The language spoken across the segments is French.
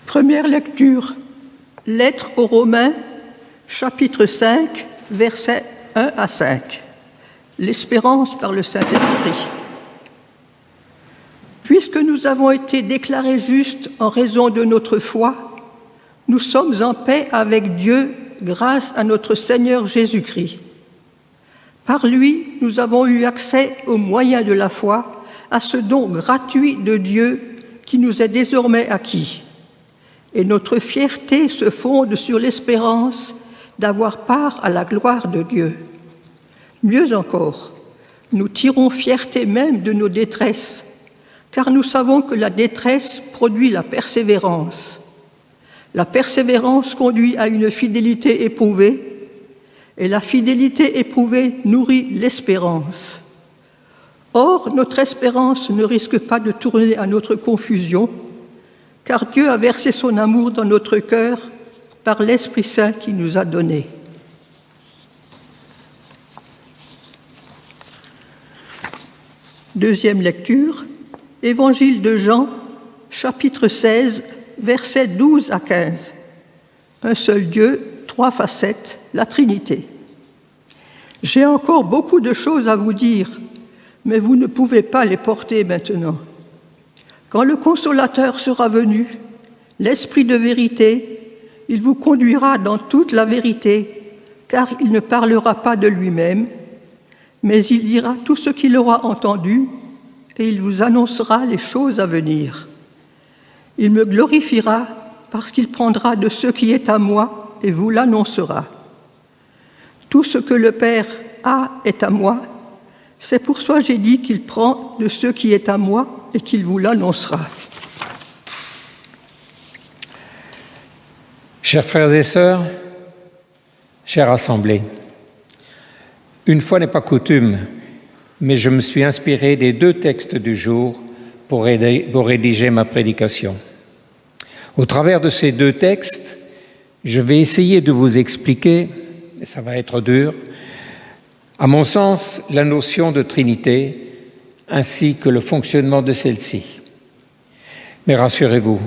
Première lecture, Lettre aux Romains, chapitre 5, versets 1 à 5. L'espérance par le Saint-Esprit. Puisque nous avons été déclarés justes en raison de notre foi, nous sommes en paix avec Dieu grâce à notre Seigneur Jésus-Christ. Par lui, nous avons eu accès au moyen de la foi à ce don gratuit de Dieu qui nous est désormais acquis. Et notre fierté se fonde sur l'espérance d'avoir part à la gloire de Dieu. Mieux encore, nous tirons fierté même de nos détresses, car nous savons que la détresse produit la persévérance. La persévérance conduit à une fidélité éprouvée, et la fidélité éprouvée nourrit l'espérance. Or, notre espérance ne risque pas de tourner à notre confusion, car Dieu a versé son amour dans notre cœur par l'Esprit Saint qu'il nous a donné. Deuxième lecture, Évangile de Jean, chapitre 16, versets 12 à 15. Un seul Dieu, trois facettes, la Trinité. J'ai encore beaucoup de choses à vous dire, mais vous ne pouvez pas les porter maintenant. Quand le Consolateur sera venu, l'Esprit de vérité, il vous conduira dans toute la vérité, car il ne parlera pas de lui-même, mais il dira tout ce qu'il aura entendu et il vous annoncera les choses à venir. Il me glorifiera parce qu'il prendra de ce qui est à moi et vous l'annoncera. Tout ce que le Père a est à moi, c'est pour ça que j'ai dit qu'il prend de ce qui est à moi et qu'il vous l'annoncera. Chers frères et sœurs, chère assemblée, une fois n'est pas coutume, mais je me suis inspiré des deux textes du jour pour rédiger ma prédication. Au travers de ces deux textes, je vais essayer de vous expliquer, et ça va être dur, à mon sens, la notion de Trinité ainsi que le fonctionnement de celle-ci. Mais rassurez-vous,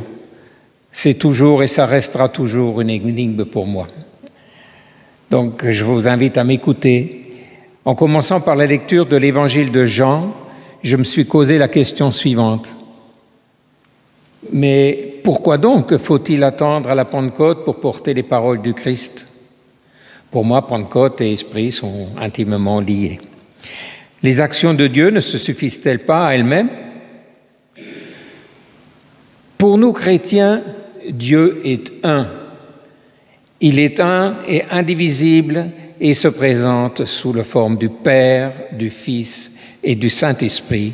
c'est toujours et ça restera toujours une énigme pour moi. Donc je vous invite à m'écouter. En commençant par la lecture de l'Évangile de Jean, je me suis posé la question suivante. Mais pourquoi donc faut-il attendre à la Pentecôte pour porter les paroles du Christ ? Pour moi, Pentecôte et Esprit sont intimement liés. Les actions de Dieu ne se suffisent-elles pas à elles-mêmes ? Pour nous chrétiens, Dieu est un. Il est un et indivisible et se présente sous la forme du Père, du Fils et du Saint-Esprit,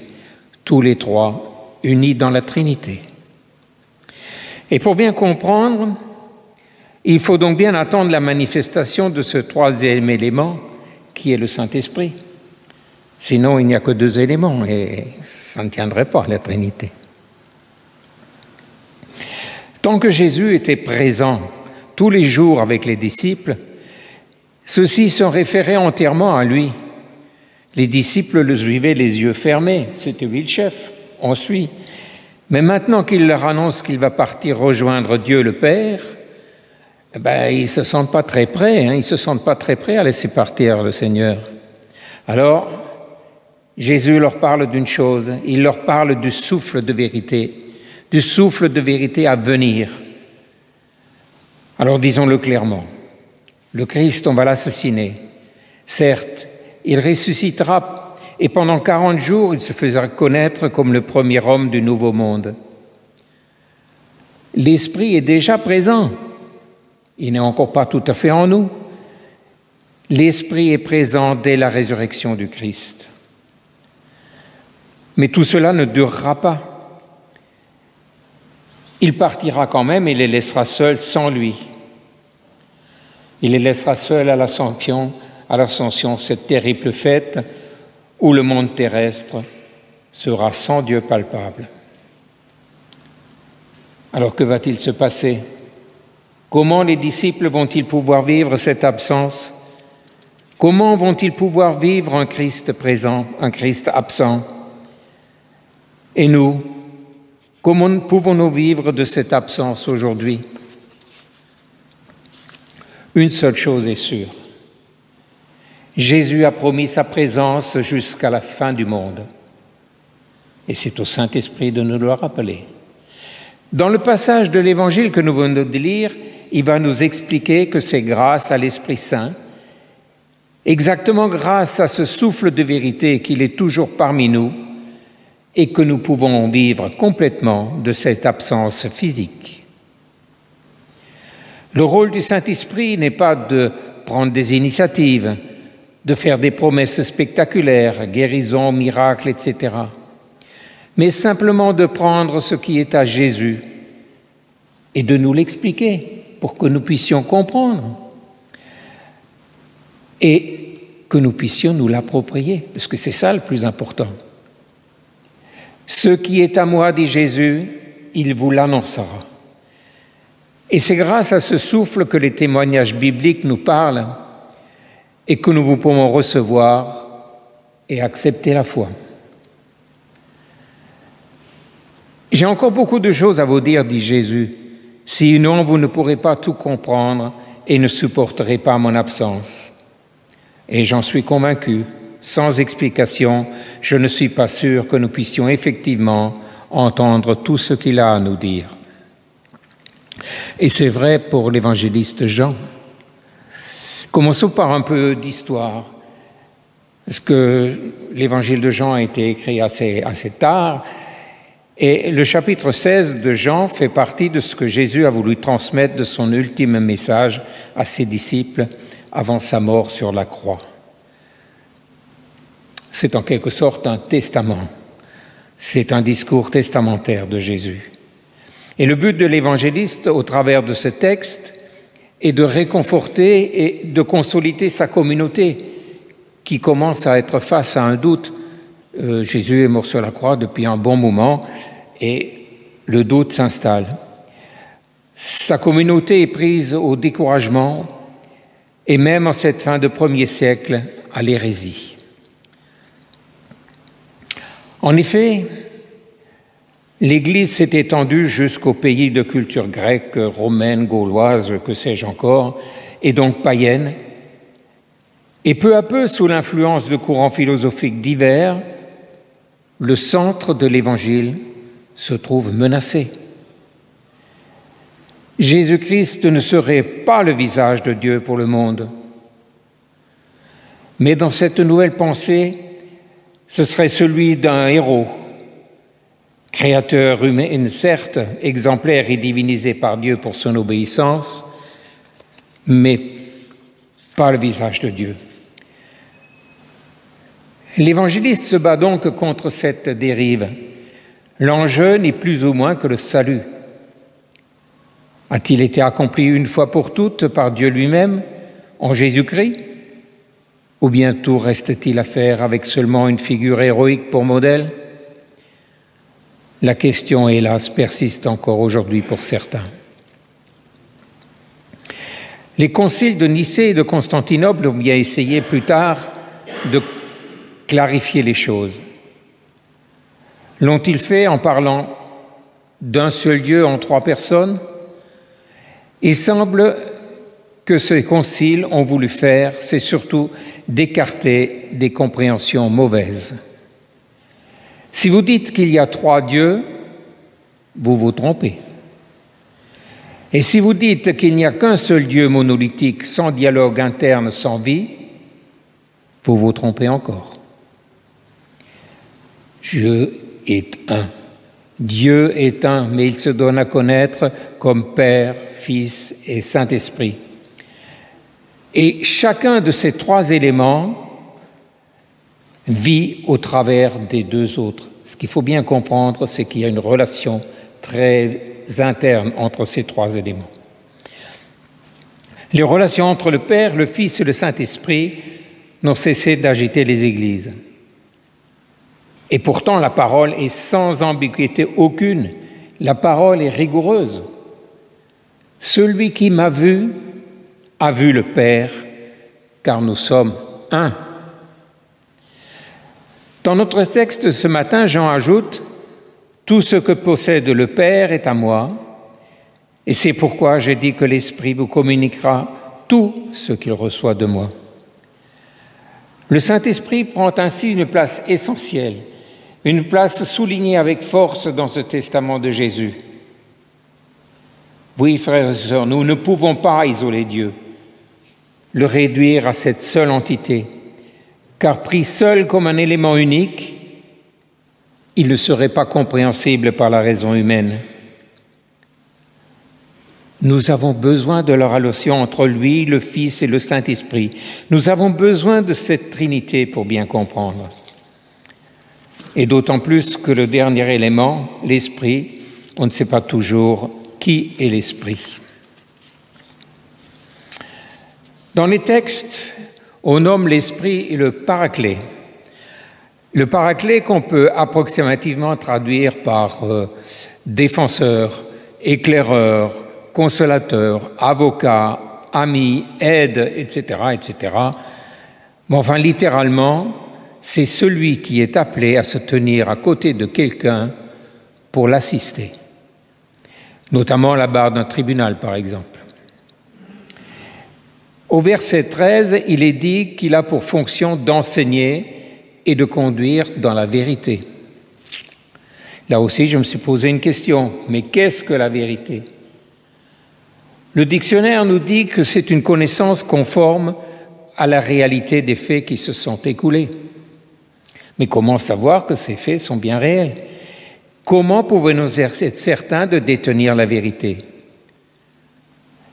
tous les trois unis dans la Trinité. Et pour bien comprendre, il faut donc bien attendre la manifestation de ce troisième élément qui est le Saint-Esprit. Sinon, il n'y a que deux éléments et ça ne tiendrait pas, la Trinité. Tant que Jésus était présent tous les jours avec les disciples, ceux-ci se référaient entièrement à lui. Les disciples le suivaient les yeux fermés, c'était lui le chef, on suit. Mais maintenant qu'il leur annonce qu'il va partir rejoindre Dieu le Père, ils ne se sentent pas très prêts, ils ne se sentent pas très prêts à laisser partir le Seigneur. Alors, Jésus leur parle d'une chose, il leur parle du souffle de vérité à venir. Alors disons-le clairement, le Christ, on va l'assassiner. Certes, il ressuscitera et pendant 40 jours, il se faisra connaître comme le premier homme du nouveau monde. L'Esprit est déjà présent. Il n'est encore pas tout à fait en nous. L'Esprit est présent dès la résurrection du Christ. Mais tout cela ne durera pas. Il partira quand même et les laissera seuls sans lui. Il les laissera seuls à l'Ascension, cette terrible fête où le monde terrestre sera sans Dieu palpable. Alors que va-t-il se passer ? Comment les disciples vont-ils pouvoir vivre cette absence ? Comment vont-ils pouvoir vivre un Christ présent, un Christ absent ? Et nous, Comment pouvons-nous vivre de cette absence aujourd'hui? Une seule chose est sûre. Jésus a promis sa présence jusqu'à la fin du monde. Et c'est au Saint-Esprit de nous le rappeler. Dans le passage de l'Évangile que nous venons de lire, il va nous expliquer que c'est grâce à l'Esprit Saint, exactement grâce à ce souffle de vérité qu'il est toujours parmi nous, et que nous pouvons vivre complètement de cette absence physique. Le rôle du Saint-Esprit n'est pas de prendre des initiatives, de faire des promesses spectaculaires, guérisons, miracles, etc., mais simplement de prendre ce qui est à Jésus et de nous l'expliquer pour que nous puissions comprendre et que nous puissions nous l'approprier, parce que c'est ça le plus important. Ce qui est à moi, dit Jésus, il vous l'annoncera. Et c'est grâce à ce souffle que les témoignages bibliques nous parlent et que nous pouvons recevoir et accepter la foi. J'ai encore beaucoup de choses à vous dire, dit Jésus. Sinon, vous ne pourrez pas tout comprendre et ne supporterez pas mon absence. Et j'en suis convaincu, sans explication, je ne suis pas sûr que nous puissions effectivement entendre tout ce qu'il a à nous dire. Et c'est vrai pour l'évangéliste Jean. Commençons par un peu d'histoire, parce que l'évangile de Jean a été écrit assez tard, et le chapitre 16 de Jean fait partie de ce que Jésus a voulu transmettre de son ultime message à ses disciples avant sa mort sur la croix. C'est en quelque sorte un testament, c'est un discours testamentaire de Jésus. Et le but de l'évangéliste, au travers de ce texte, est de réconforter et de consolider sa communauté qui commence à être face à un doute. Jésus est mort sur la croix depuis un bon moment et le doute s'installe. Sa communauté est prise au découragement et même en cette fin de 1er siècle à l'hérésie. En effet, l'Église s'est étendue jusqu'au pays de culture grecque, romaine, gauloise, que sais-je encore, et donc païenne. Et peu à peu, sous l'influence de courants philosophiques divers, le centre de l'Évangile se trouve menacé. Jésus-Christ ne serait pas le visage de Dieu pour le monde. Mais dans cette nouvelle pensée, ce serait celui d'un héros, créateur humain, certes, exemplaire et divinisé par Dieu pour son obéissance, mais pas le visage de Dieu. L'évangéliste se bat donc contre cette dérive. L'enjeu n'est plus ou moins que le salut. A-t-il été accompli une fois pour toutes par Dieu lui-même, en Jésus-Christ? Ou bien tout reste-t-il à faire avec seulement une figure héroïque pour modèle? La question, hélas, persiste encore aujourd'hui pour certains. Les conciles de Nicée et de Constantinople ont bien essayé plus tard de clarifier les choses. L'ont-ils fait en parlant d'un seul Dieu en 3 personnes? Il semble que ces conciles ont voulu faire, c'est surtout d'écarter des compréhensions mauvaises. Si vous dites qu'il y a 3 dieux, vous vous trompez. Et si vous dites qu'il n'y a qu'un seul Dieu monolithique, sans dialogue interne, sans vie, vous vous trompez encore. Dieu est un. Dieu est un, mais il se donne à connaître comme Père, Fils et Saint-Esprit. Et chacun de ces 3 éléments vit au travers des 2 autres. Ce qu'il faut bien comprendre, c'est qu'il y a une relation très interne entre ces 3 éléments. Les relations entre le Père, le Fils et le Saint-Esprit n'ont cessé d'agiter les églises. Et pourtant, la parole est sans ambiguïté aucune. La parole est rigoureuse. Celui qui m'a vu a vu le Père, car nous sommes un. Dans notre texte ce matin, Jean ajoute Tout ce que possède le Père est à moi, et c'est pourquoi j'ai dit que l'Esprit vous communiquera tout ce qu'il reçoit de moi. Le Saint-Esprit prend ainsi une place essentielle, une place soulignée avec force dans ce testament de Jésus. Oui, frères et sœurs, nous ne pouvons pas isoler Dieu, le réduire à cette seule entité, car pris seul comme un élément unique, il ne serait pas compréhensible par la raison humaine. Nous avons besoin de la relation entre lui, le Fils et le Saint-Esprit. Nous avons besoin de cette Trinité pour bien comprendre. Et d'autant plus que le dernier élément, l'Esprit, on ne sait pas toujours qui est l'Esprit. Dans les textes, on nomme l'Esprit le Paraclet. Le Paraclet qu'on peut approximativement traduire par défenseur, éclaireur, consolateur, avocat, ami, aide, etc., etc. Mais enfin, littéralement, c'est celui qui est appelé à se tenir à côté de quelqu'un pour l'assister, notamment à la barre d'un tribunal, par exemple. Au verset 13, il est dit qu'il a pour fonction d'enseigner et de conduire dans la vérité. Là aussi, je me suis posé une question, mais qu'est-ce que la vérité ? Le dictionnaire nous dit que c'est une connaissance conforme à la réalité des faits qui se sont écoulés. Mais comment savoir que ces faits sont bien réels ? Comment pouvons-nous être certains de détenir la vérité ?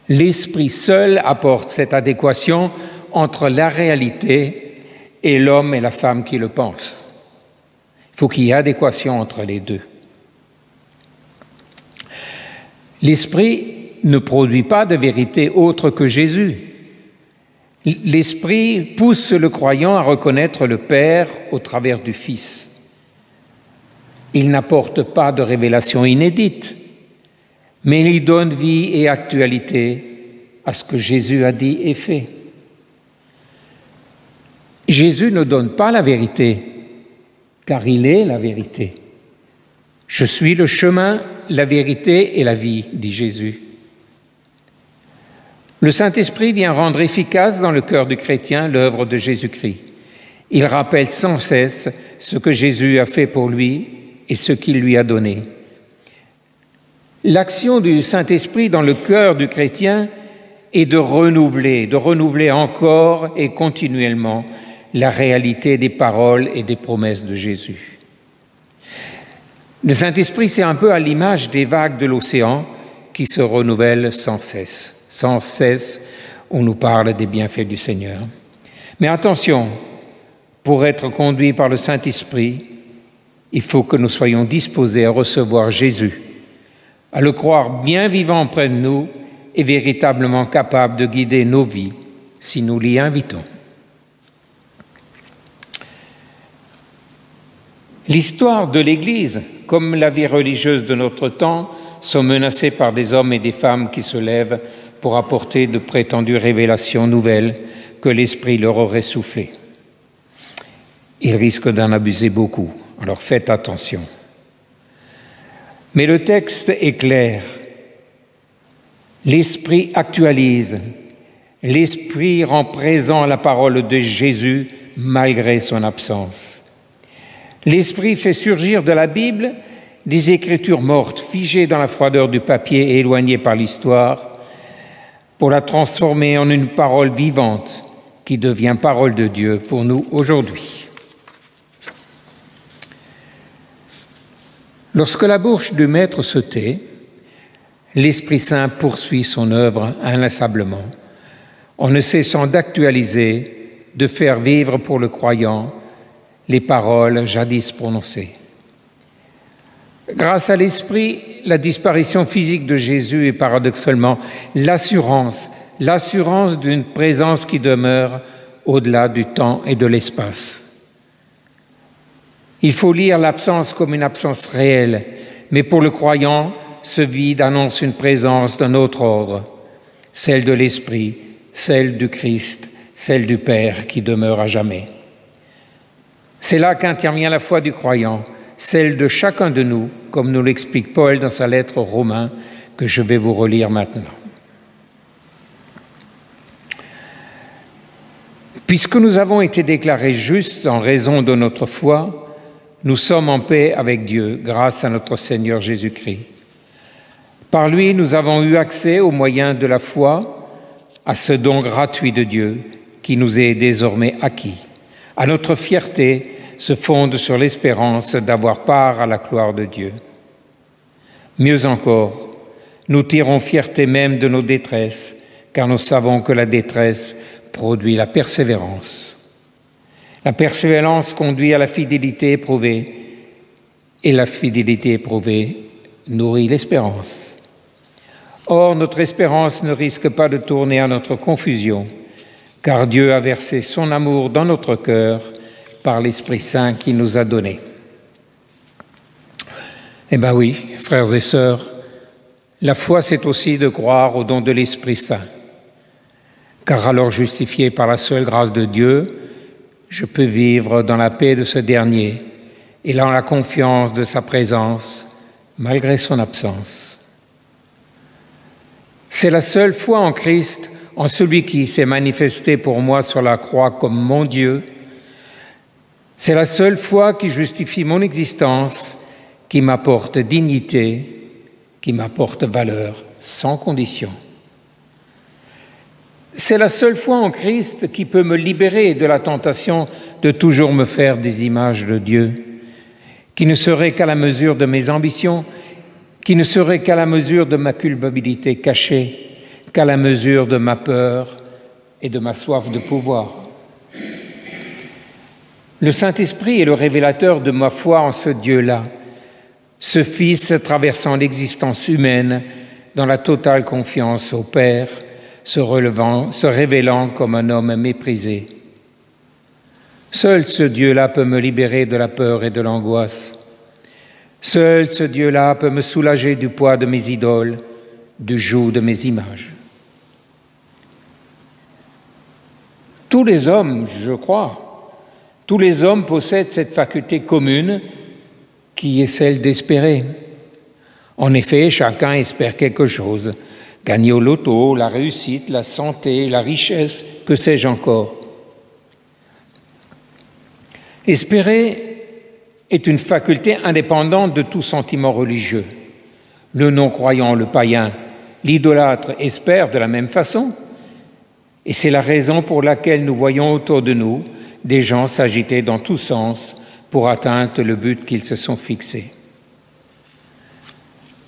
L'Esprit seul apporte cette adéquation entre la réalité et l'homme et la femme qui le pensent. Il faut qu'il y ait adéquation entre les deux. L'Esprit ne produit pas de vérité autre que Jésus. L'Esprit pousse le croyant à reconnaître le Père au travers du Fils. Il n'apporte pas de révélation inédite, mais il donne vie et actualité à ce que Jésus a dit et fait. Jésus ne donne pas la vérité, car il est la vérité. « Je suis le chemin, la vérité et la vie », dit Jésus. Le Saint-Esprit vient rendre efficace dans le cœur du chrétien l'œuvre de Jésus-Christ. Il rappelle sans cesse ce que Jésus a fait pour lui et ce qu'il lui a donné. L'action du Saint-Esprit dans le cœur du chrétien est de renouveler encore et continuellement la réalité des paroles et des promesses de Jésus. Le Saint-Esprit, c'est un peu à l'image des vagues de l'océan qui se renouvellent sans cesse. Sans cesse, on nous parle des bienfaits du Seigneur. Mais attention, pour être conduits par le Saint-Esprit, il faut que nous soyons disposés à recevoir Jésus, à le croire bien vivant près de nous et véritablement capable de guider nos vies si nous l'y invitons. L'histoire de l'Église, comme la vie religieuse de notre temps, sont menacées par des hommes et des femmes qui se lèvent pour apporter de prétendues révélations nouvelles que l'Esprit leur aurait soufflées. Ils risquent d'en abuser beaucoup, alors faites attention. Mais le texte est clair. L'Esprit actualise. L'Esprit rend présent la parole de Jésus malgré son absence. L'Esprit fait surgir de la Bible des écritures mortes, figées dans la froideur du papier et éloignées par l'histoire, pour la transformer en une parole vivante qui devient parole de Dieu pour nous aujourd'hui. Lorsque la bouche du Maître se tait, l'Esprit Saint poursuit son œuvre inlassablement, en ne cessant d'actualiser, de faire vivre pour le croyant les paroles jadis prononcées. Grâce à l'Esprit, la disparition physique de Jésus est paradoxalement l'assurance d'une présence qui demeure au-delà du temps et de l'espace. Il faut lire l'absence comme une absence réelle, mais pour le croyant, ce vide annonce une présence d'un autre ordre, celle de l'Esprit, celle du Christ, celle du Père qui demeure à jamais. C'est là qu'intervient la foi du croyant, celle de chacun de nous, comme nous l'explique Paul dans sa lettre aux Romains, que je vais vous relire maintenant. Puisque nous avons été déclarés justes en raison de notre foi, nous sommes en paix avec Dieu grâce à notre Seigneur Jésus-Christ. Par lui, nous avons eu accès au moyen de la foi à ce don gratuit de Dieu qui nous est désormais acquis. À notre fierté se fonde sur l'espérance d'avoir part à la gloire de Dieu. Mieux encore, nous tirons fierté même de nos détresses, car nous savons que la détresse produit la persévérance. La persévérance conduit à la fidélité éprouvée, et la fidélité éprouvée nourrit l'espérance. Or, notre espérance ne risque pas de tourner à notre confusion, car Dieu a versé son amour dans notre cœur par l'Esprit Saint qu'il nous a donné. Eh bien oui, frères et sœurs, la foi, c'est aussi de croire au don de l'Esprit Saint. Car alors justifié par la seule grâce de Dieu, je peux vivre dans la paix de ce dernier et dans la confiance de sa présence, malgré son absence. C'est la seule foi en Christ, en celui qui s'est manifesté pour moi sur la croix comme mon Dieu. C'est la seule foi qui justifie mon existence, qui m'apporte dignité, qui m'apporte valeur, sans condition. C'est la seule foi en Christ qui peut me libérer de la tentation de toujours me faire des images de Dieu, qui ne serait qu'à la mesure de mes ambitions, qui ne serait qu'à la mesure de ma culpabilité cachée, qu'à la mesure de ma peur et de ma soif de pouvoir. Le Saint-Esprit est le révélateur de ma foi en ce Dieu-là, ce Fils traversant l'existence humaine dans la totale confiance au Père, se révélant comme un homme méprisé. Seul ce Dieu-là peut me libérer de la peur et de l'angoisse. Seul ce Dieu-là peut me soulager du poids de mes idoles, du joug de mes images. Tous les hommes, je crois, tous les hommes possèdent cette faculté commune qui est celle d'espérer. En effet, chacun espère quelque chose, gagner au loto, la réussite, la santé, la richesse, que sais-je encore. Espérer est une faculté indépendante de tout sentiment religieux. Le non-croyant, le païen, l'idolâtre espère de la même façon. Et c'est la raison pour laquelle nous voyons autour de nous des gens s'agiter dans tous sens pour atteindre le but qu'ils se sont fixés.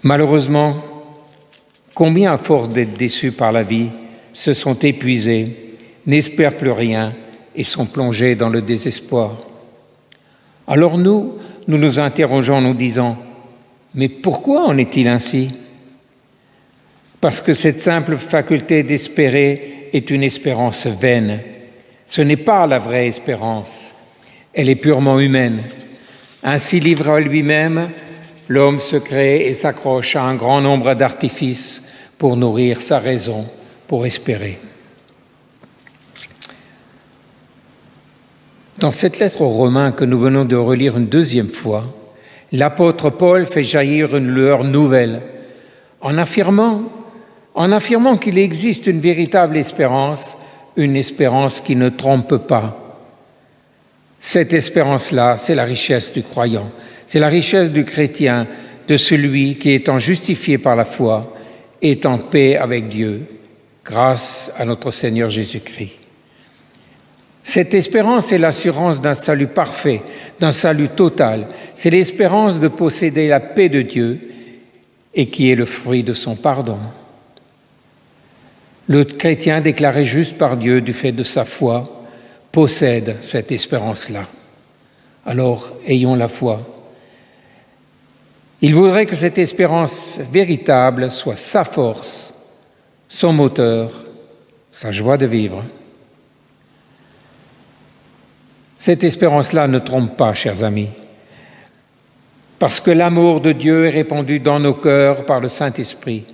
Malheureusement, combien à force d'être déçus par la vie se sont épuisés, n'espèrent plus rien et sont plongés dans le désespoir. Alors nous nous interrogeons en nous disant « Mais pourquoi en est-il ainsi ?» Parce que cette simple faculté d'espérer est une espérance vaine. Ce n'est pas la vraie espérance, elle est purement humaine. Ainsi livré à lui-même, l'homme se crée et s'accroche à un grand nombre d'artifices pour nourrir sa raison, pour espérer. Dans cette lettre aux Romains que nous venons de relire une deuxième fois, l'apôtre Paul fait jaillir une lueur nouvelle en affirmant qu'il existe une véritable espérance, une espérance qui ne trompe pas. Cette espérance-là, c'est la richesse du croyant, c'est la richesse du chrétien, de celui qui, étant justifié par la foi, est en paix avec Dieu, grâce à notre Seigneur Jésus-Christ. Cette espérance est l'assurance d'un salut parfait, d'un salut total. C'est l'espérance de posséder la paix de Dieu et qui est le fruit de son pardon. Le chrétien déclaré juste par Dieu du fait de sa foi possède cette espérance-là. Alors, ayons la foi. Il voudrait que cette espérance véritable soit sa force, son moteur, sa joie de vivre. Cette espérance-là ne trompe pas, chers amis, parce que l'amour de Dieu est répandu dans nos cœurs par le Saint-Esprit.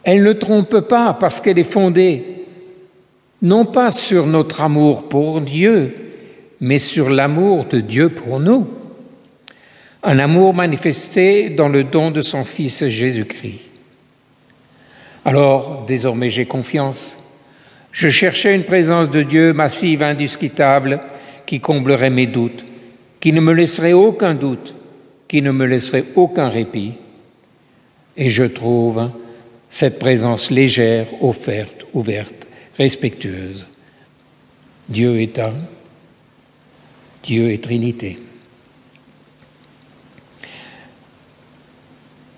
Elle ne trompe pas parce qu'elle est fondée, non pas sur notre amour pour Dieu, mais sur l'amour de Dieu pour nous. un amour manifesté dans le don de son Fils Jésus-Christ. Alors, désormais, j'ai confiance. Je cherchais une présence de Dieu massive, indiscutable, qui comblerait mes doutes, qui ne me laisserait aucun doute, qui ne me laisserait aucun répit. Et je trouve cette présence légère, offerte, ouverte, respectueuse. Dieu est un, Dieu est Trinité.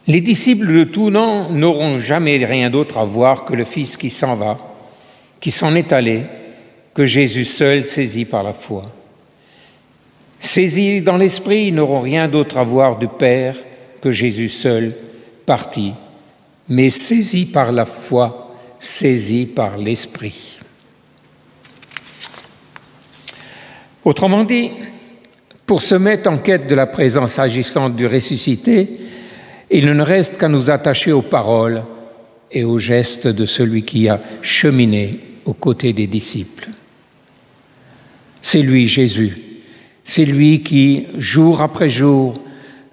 Les disciples de Tournant n'auront jamais rien d'autre à voir que le Fils qui s'en va, qui s'en est allé, que Jésus seul saisi par la foi. Saisis dans l'esprit, ils n'auront rien d'autre à voir du Père que Jésus seul parti, mais saisis par la foi, saisis par l'esprit. Autrement dit, pour se mettre en quête de la présence agissante du ressuscité, il ne reste qu'à nous attacher aux paroles et aux gestes de celui qui a cheminé aux côtés des disciples. C'est lui, Jésus. C'est lui qui, jour après jour,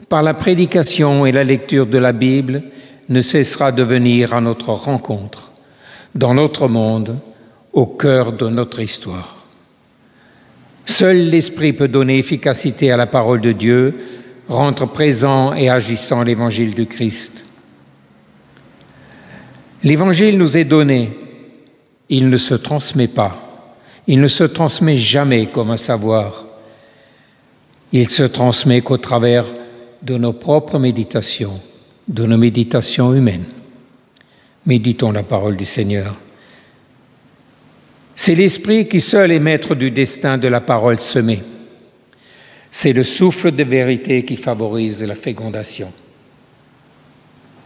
par la prédication et la lecture de la Bible, ne cessera de venir à notre rencontre, dans notre monde, au cœur de notre histoire. Seul l'Esprit peut donner efficacité à la parole de Dieu, rendre présent et agissant l'Évangile du Christ. L'Évangile nous est donné, il ne se transmet pas, il ne se transmet jamais comme un savoir. Il se transmet qu'au travers de nos propres méditations, de nos méditations humaines. Méditons la parole du Seigneur. C'est l'Esprit qui seul est maître du destin de la parole semée. C'est le souffle de vérité qui favorise la fécondation.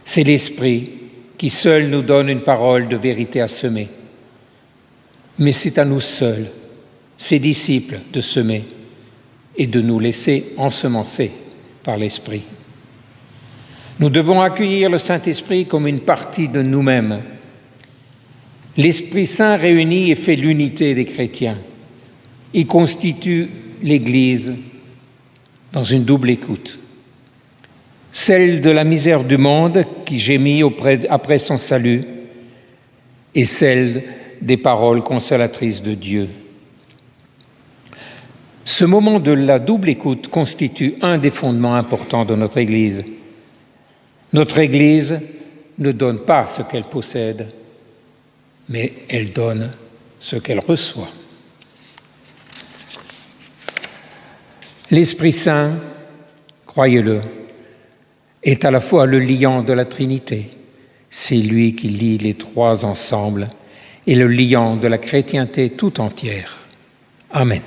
C'est l'Esprit qui seul nous donne une parole de vérité à semer. Mais c'est à nous seuls, ses disciples, de semer et de nous laisser ensemencer par l'Esprit. Nous devons accueillir le Saint-Esprit comme une partie de nous-mêmes. L'Esprit Saint réunit et fait l'unité des chrétiens. Il constitue l'Église dans une double écoute. Celle de la misère du monde qui gémit après son salut et celle des paroles consolatrices de Dieu. Ce moment de la double écoute constitue un des fondements importants de notre Église. Notre Église ne donne pas ce qu'elle possède, mais elle donne ce qu'elle reçoit. L'Esprit Saint, croyez-le, est à la fois le liant de la Trinité. C'est lui qui lie les trois ensemble et le liant de la chrétienté tout entière. Amen.